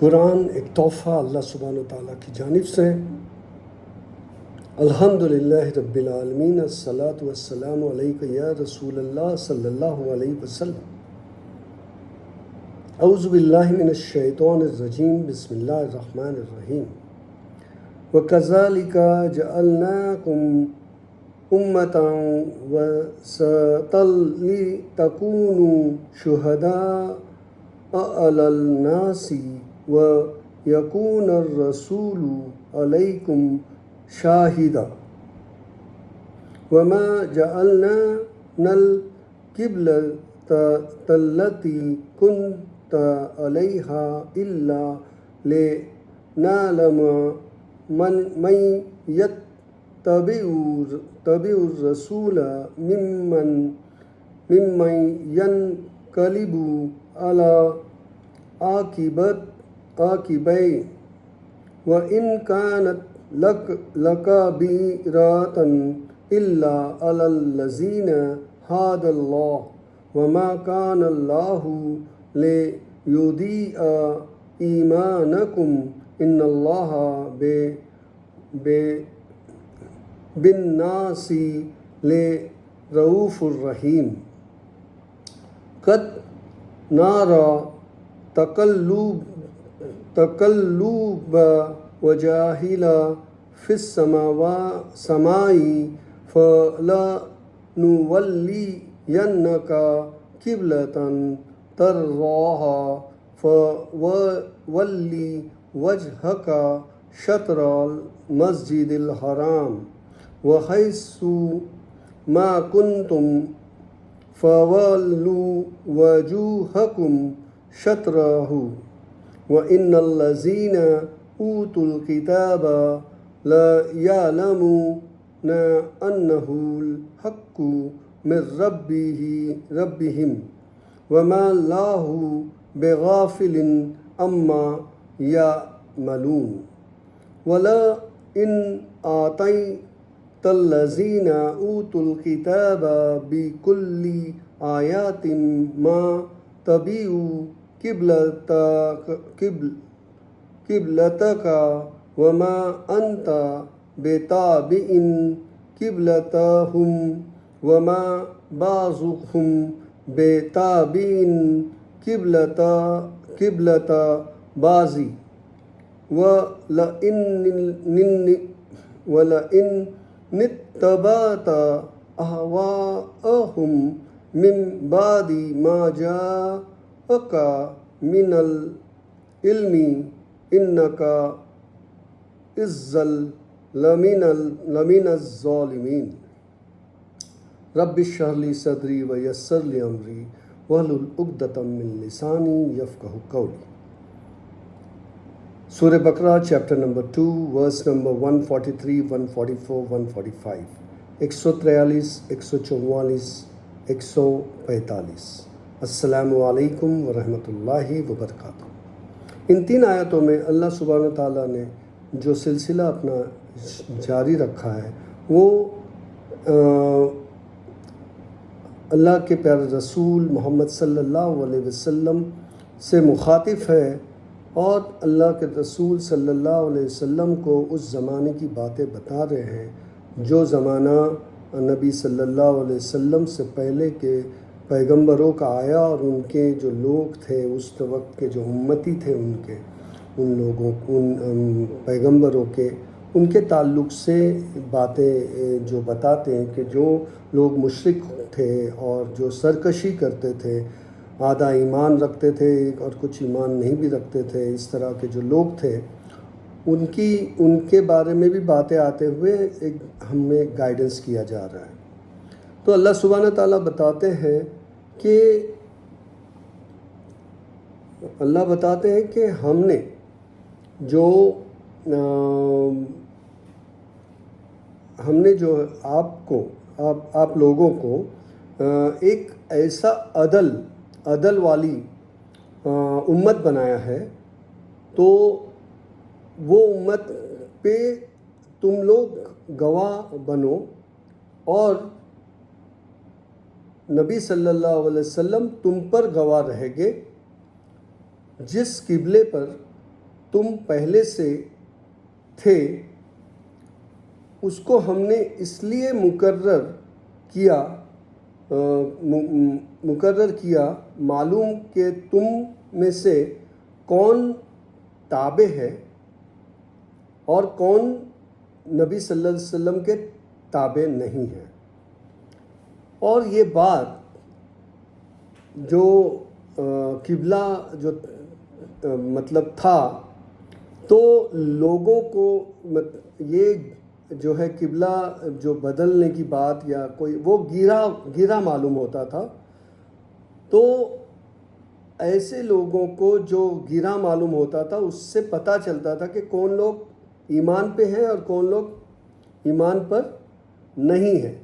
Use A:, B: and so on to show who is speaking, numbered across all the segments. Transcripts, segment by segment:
A: قرآن ایک تحفہ اللہ سبحانہ و تعالیٰ کی جانب سے۔ الحمدللہ رب العالمین، الصلاۃ والسلام علیک یا رسول اللہ صلی اللہ علیہ وسلم۔ اعوذ باللہ من الشیطان الرجیم، بسم اللہ الرحمن الرحیم۔ وَكَذَلِكَ جَعَلْنَاكُمْ أُمَّةً وَسَطًا لِتَكُونُوا شُهَدَاءَ عَلَى النَّاسِ وَيَكُونَ الرَّسُولُ عَلَيْكُمْ شَاهِدًا وَمَا جَعَلْنَا الْقِبْلَةَ الَّتِي كُنْتَ عَلَيْهَا إِلَّا لِنَعْلَمَ مَن يَتَّبِعُ الرَّسُولَ مِمَّن يَنقَلِبُ عَلَى عَقِبَيْهِ وَإِنْ كَانَتْ لَكَبِيرَةً إِلَّا عَلَى الَّذِينَ هَدَى اللَّهُ وَمَا كَانَ اللَّهُ لِيُضِيعَ إِيمَانَكُمْ إِنَّ اللَّهَ بِالنَّاسِ لَرَءُوفٌ رَحِيمٌ۔ قَدْ نَرَى تَقَلُّبَ وَجْهِكَ فِي السَّمَاءِ فَلَنُوَلِّيَنَّكَ قِبْلَةً تَرْضَاهَا فَوَلِّ وَجْهَكَ شَطْرَ الْمَسْجِدِ الْحَرَامِ وَحَيْثُ مَا كُنْتُمْ فَوَلُّوا وُجُوهَكُمْ شَطْرَهُ وَإِنَّ الَّذِينَ أُوتُوا الْكِتَابَ لَيَعْلَمُونَ أَنَّهُ الْحَقُّ مِنْ رَبِّهِمْ وَمَا اللَّهُ بِغَافِلٍ عَمَّا يَعْمَلُونَ۔ وَلَئِنْ آتَيْتَ الَّذِينَ أُوتُوا الْكِتَابَ بِكُلِّ آيَاتٍ مَا تَبِعُوا قِبْلَتَكَ وَمَا أَنْتَ بِتَابِعٍ قِبْلَتَهُمْ وَمَا بَعْضُهُمْ بِتَابِعٍ قِبْلَةَ بَعْضٍ وَلَئِنِ اتَّبَعْتَ أَهْوَاءَهُمْ مِنْ بَعْدِ مَا جَاءَكَ مِنَ الْعِلْمِ إِنَّكَ إِذًا لَمِنَ الظَّالِمِينَ۔ رَبِّ اشْرَحْ لِي صَدْرِي وَيَسِّرْ لِي أَمْرِي وَاحْلُلْ عُقْدَةً مِّن لِّسَانِي يَفْقَهُوا قَوْلِي۔ سورہ بقرہ چیپٹر نمبر 2 ورس نمبر 143 144 145 143 144 145۔ السلام علیکم ورحمۃ اللہ وبرکاتہ۔ ان 3 آیتوں میں اللہ سبحانہ تعالیٰ نے جو سلسلہ اپنا جاری رکھا ہے وہ اللہ کے پیارے رسول محمد صلی اللہ علیہ وسلم سے مخاطب ہے، اور اللہ کے رسول صلی اللہ علیہ وسلم کو اس زمانے کی باتیں بتا رہے ہیں جو زمانہ نبی صلی اللہ علیہ وسلم سے پہلے کے پیغمبروں کا آیا، اور ان کے جو لوگ تھے اس وقت کے جو امتی تھے ان پیغمبروں کے ان کے تعلق سے باتیں جو بتاتے ہیں کہ جو لوگ مشرک تھے اور جو سرکشی کرتے تھے، آدھا ایمان رکھتے تھے اور کچھ ایمان نہیں بھی رکھتے تھے، اس طرح کے جو لوگ تھے ان کے بارے میں بھی باتیں آتے ہوئے ایک ہمیں گائیڈنس کیا جا رہا ہے۔ تو اللہ سبحانہ تعالیٰ بتاتے ہیں کہ ہم نے آپ لوگوں کو ایک ایسا عدل والی امت بنایا ہے، تو وہ امت پہ تم لوگ گواہ بنو، اور نبی صلی اللہ علیہ وسلم تم پر گواہ رہے گے، جس قبلے پر تم پہلے سے تھے اس کو ہم نے اس لیے مقرر کیا معلوم کہ تم میں سے کون تابع ہے اور کون نبی صلی اللہ علیہ وسلم کے تابع نہیں ہے۔ اور یہ بات جو قبلہ جو مطلب تھا، تو لوگوں کو یہ جو ہے قبلہ جو بدلنے کی بات یا کوئی وہ گرا معلوم ہوتا تھا، تو ایسے لوگوں کو جو گرا معلوم ہوتا تھا اس سے پتہ چلتا تھا کہ کون لوگ ایمان پہ ہیں اور کون لوگ ایمان پر نہیں ہیں۔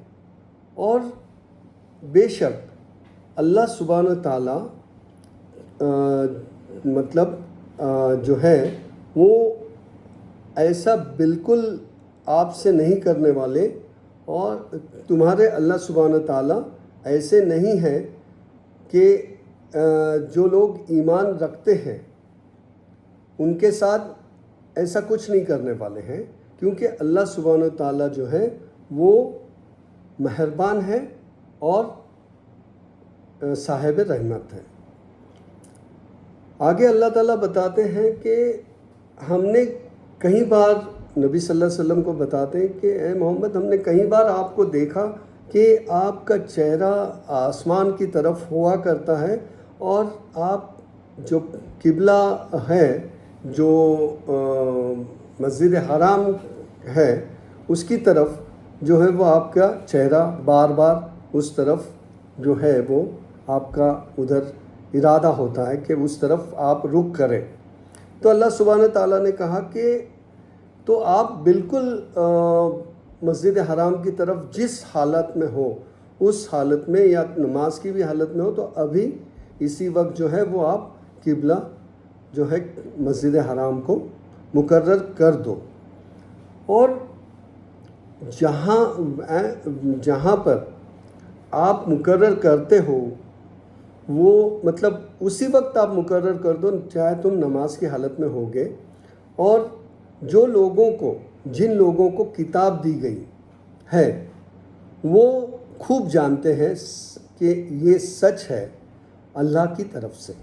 A: اور بے شک اللہ سبحانہ تعالیٰ مطلب جو ہے وہ ایسا بالکل آپ سے نہیں کرنے والے، اور تمہارے اللہ سبحانہ تعالیٰ ایسے نہیں ہیں کہ جو لوگ ایمان رکھتے ہیں ان کے ساتھ ایسا کچھ نہیں کرنے والے ہیں، کیونکہ اللہ سبحانہ تعالیٰ جو ہے وہ مہربان ہے اور صاحب رحمت ہے۔ آگے اللہ تعالیٰ بتاتے ہیں کہ ہم نے کئی بار نبی صلی اللہ علیہ وسلم کو بتاتے ہیں کہ اے محمد، ہم نے کئی بار آپ کو دیکھا کہ آپ کا چہرہ آسمان کی طرف ہوا کرتا ہے، اور آپ جو قبلہ ہے جو مسجد حرام ہے اس کی طرف جو ہے وہ آپ کا چہرہ بار بار اس طرف جو ہے وہ آپ کا ادھر ارادہ ہوتا ہے کہ اس طرف آپ رخ کریں۔ تو اللہ سبحانہ تعالیٰ نے کہا کہ تو آپ بالکل مسجد حرام کی طرف جس حالت میں ہو اس حالت میں، یا نماز کی بھی حالت میں ہو، تو ابھی اسی وقت جو ہے وہ آپ قبلہ جو ہے مسجد حرام کو مقرر کر دو۔ اور جہاں پر آپ مقرر کرتے ہو وہ مطلب اسی وقت آپ مقرر کر دو، چاہے تم نماز کی حالت میں ہوگے۔ اور جن لوگوں کو کتاب دی گئی ہے وہ خوب جانتے ہیں کہ یہ سچ ہے اللہ کی طرف سے،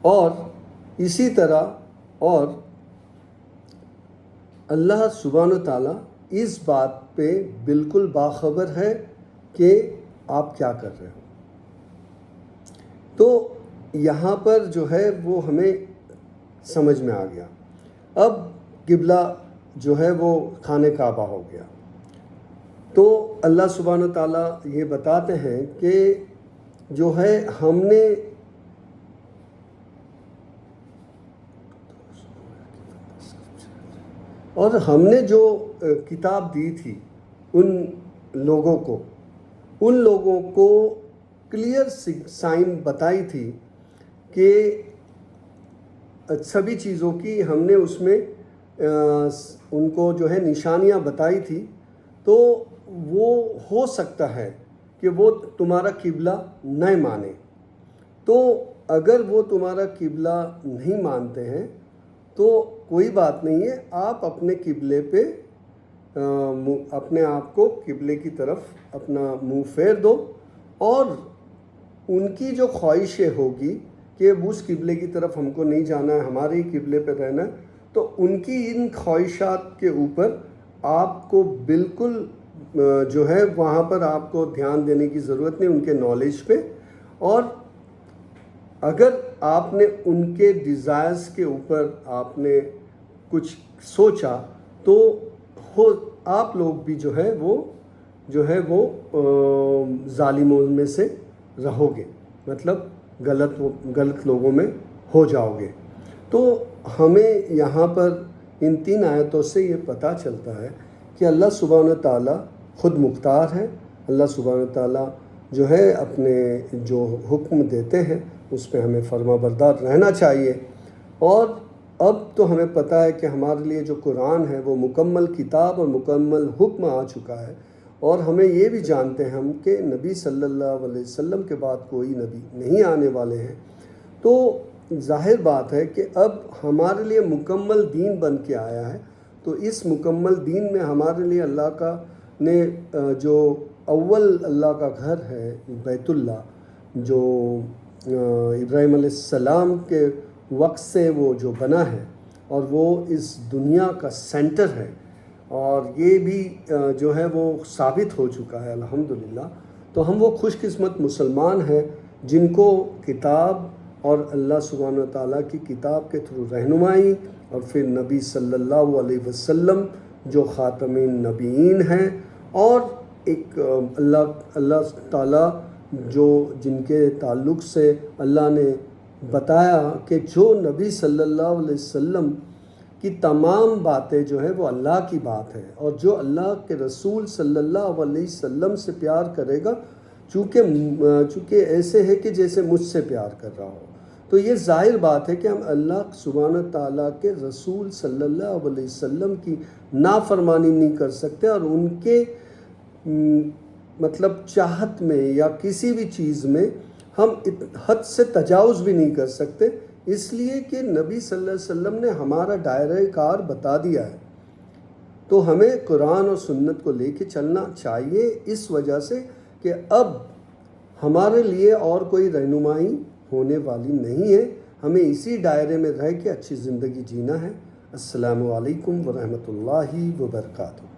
A: اور اسی طرح اور اللہ سبحانہ تعالیٰ اس بات پہ بالکل باخبر ہے کہ آپ کیا کر رہے ہو۔ تو یہاں پر جو ہے وہ ہمیں سمجھ میں آ گیا۔ اب قبلہ جو ہے وہ خانہ کعبہ ہو گیا، تو اللہ سبحانہ تعالیٰ یہ بتاتے ہیں کہ جو ہے ہم نے جو کتاب دی تھی ان لوگوں کو کلیئر سائن بتائی تھی کہ سبھی چیزوں کی ہم نے اس میں ان کو جو ہے نشانیاں بتائی تھی، تو وہ ہو سکتا ہے کہ وہ تمہارا قبلہ نہ مانے۔ تو اگر وہ تمہارا قبلہ نہیں مانتے ہیں تو کوئی بات نہیں ہے، آپ اپنے قبلے پہ اپنے آپ کو قبلے کی طرف اپنا منہ پھیر دو، اور ان کی جو خواہشیں ہوگی کہ اس قبلے کی طرف ہم کو نہیں جانا ہے، ہمارے ہی قبلے پہ رہنا ہے، تو ان کی ان خواہشات کے اوپر آپ کو بالکل جو ہے وہاں پر آپ کو دھیان دینے کی ضرورت نہیں، ان کے نالج پہ۔ اور اگر آپ نے ان کے ڈیزائرز کے اوپر آپ نے کچھ سوچا تو آپ لوگ بھی جو ہے وہ ظالموں میں سے رہو گے، مطلب غلط لوگوں میں ہو جاؤ گے۔ تو ہمیں یہاں پر ان 3 آیتوں سے یہ پتہ چلتا ہے کہ اللہ سبحانہ تعالیٰ خود مختار ہے۔ اللہ سبحانہ تعالیٰ جو ہے اپنے جو حکم دیتے ہیں اس پہ ہمیں فرما بردار رہنا چاہیے۔ اور اب تو ہمیں پتہ ہے کہ ہمارے لیے جو قرآن ہے وہ مکمل کتاب اور مکمل حکم آ چکا ہے، اور ہمیں یہ بھی جانتے ہیں ہم کہ نبی صلی اللہ علیہ وسلم کے بعد کوئی نبی نہیں آنے والے ہیں۔ تو ظاہر بات ہے کہ اب ہمارے لیے مکمل دین بن کے آیا ہے، تو اس مکمل دین میں ہمارے لیے اللہ کا نے جو اول اللہ کا گھر ہے بیت اللہ، جو ابراہیم علیہ السلام کے وقت سے وہ جو بنا ہے اور وہ اس دنیا کا سینٹر ہے، اور یہ بھی جو ہے وہ ثابت ہو چکا ہے الحمدللہ، تو ہم وہ خوش قسمت مسلمان ہیں جن کو کتاب اور اللہ سبحانہ و تعالیٰ کی کتاب کے تھرو رہنمائی، اور پھر نبی صلی اللہ علیہ وسلم جو خاتم النبیین ہیں، اور ایک اللہ تعالیٰ جو جن کے تعلق سے اللہ نے بتایا کہ جو نبی صلی اللہ علیہ وسلم کی تمام باتیں جو ہے وہ اللہ کی بات ہے، اور جو اللہ کے رسول صلی اللہ علیہ وسلم سے پیار کرے گا چونکہ ایسے ہے کہ جیسے مجھ سے پیار کر رہا ہو، تو یہ ظاہر بات ہے کہ ہم اللہ سبحانہ تعالیٰ کے رسول صلی اللہ علیہ وسلم کی نافرمانی نہیں کر سکتے، اور ان کے مطلب چاہت میں یا کسی بھی چیز میں ہم حد سے تجاوز بھی نہیں کر سکتے، اس لیے کہ نبی صلی اللہ علیہ وسلم نے ہمارا دائرۂ کار بتا دیا ہے، تو ہمیں قرآن اور سنت کو لے کے چلنا چاہیے، اس وجہ سے کہ اب ہمارے لیے اور کوئی رہنمائی ہونے والی نہیں ہے، ہمیں اسی دائرے میں رہ کے اچھی زندگی جینا ہے۔ السلام علیکم ورحمۃ اللہ وبرکاتہ۔